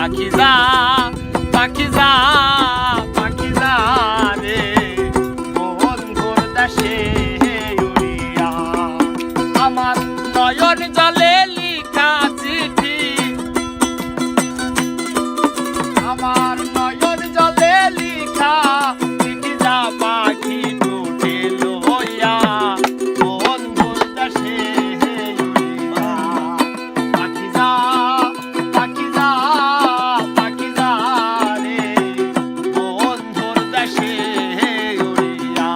পাখি যা পাখি যা পাখি যা রে বন্ধুর দেশে উড়িয়া আমার নয়ন জলে লিখা চিঠি আমার নয়ন জলে লিখা চিঠি যা পাখি টুটে লইয়া বন্ধুর দেশে উড়িয়া পাখি যা পাখি যা পাখি যা রে বন্ধুর দেশে উড়িয়া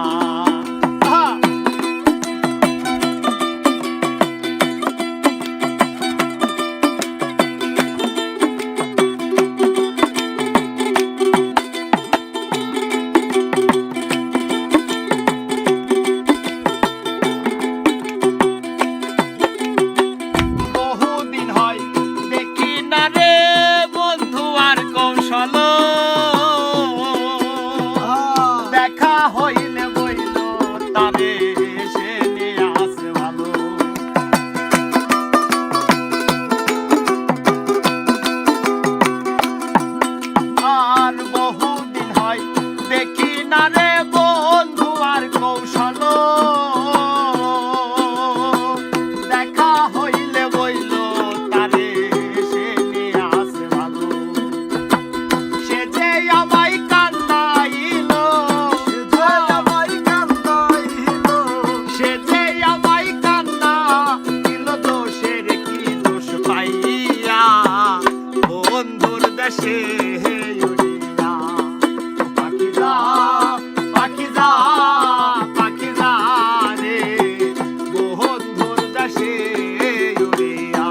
দেখা হইলে বইল তারে সে নিয়ে আসে ভালো আর বহুদিন হয় দেখি না রে বন্ধু আর কৌশল দেখা হইলে বইল তারে সে নিয়ে আসে ভালো সে যে আমায় কান্দাইল সে যে আমায় কান্দাইল দোষের কি দোষ পাইয়া বন্ধুর দেশে উড়িয়া পাখি যা পাখি যা পাখি যা রে বন্ধুর দেশে উড়িয়া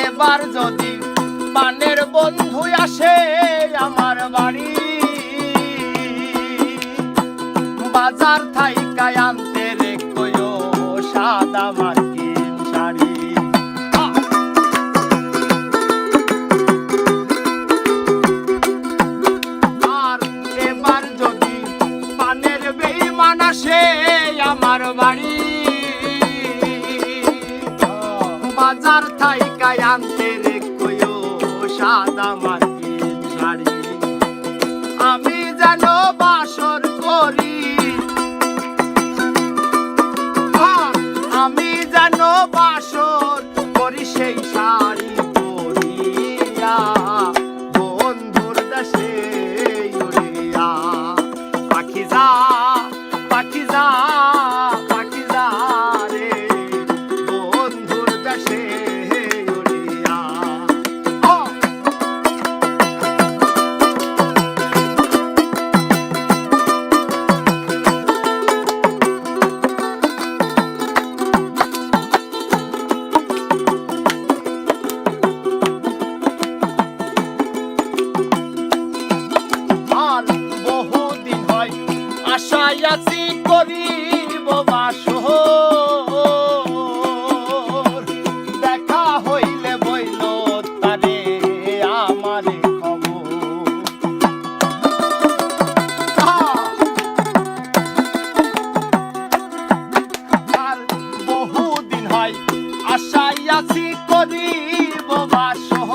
এবার যদি পানের বন্ধু আসে আমার বাড়ি বাজার থাইকায় আনতে রে কয়ো সাদা মার্কিন শাড়ি আর এবার যদি পানের বেঈমান আসে আমার বাড়ি বাজার থাইকায় আনতে রে কয়ো সাদা মার্কিন শাড়ি আমি যেন বাসর করি আমি যেন বাসর করি সেই শাড়ি পরিয়া বন্ধুর দেশে উড়িয়া পাখি যা পাখি যা পাখি যা রে বন্ধুর দেশে উড়িয়া আর বহুদিন হয় আশায় আছি করিব বাসর দেখা হইলে বইল তারে আমারে খবর আর বহুদিন হয় আশায় আছি করিব বাসর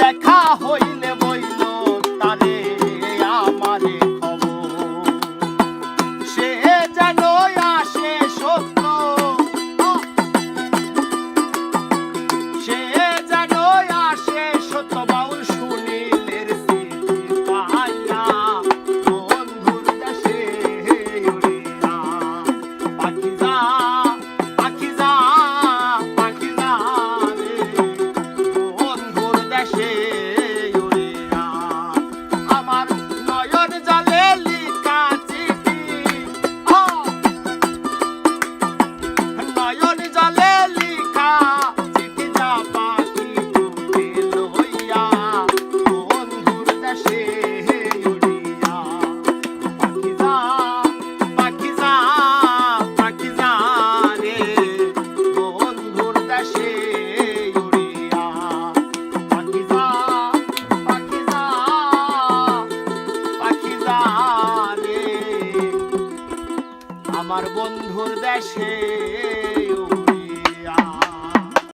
দেখা হইলে বইল তারে আমারে আমার বন্ধুর দেশে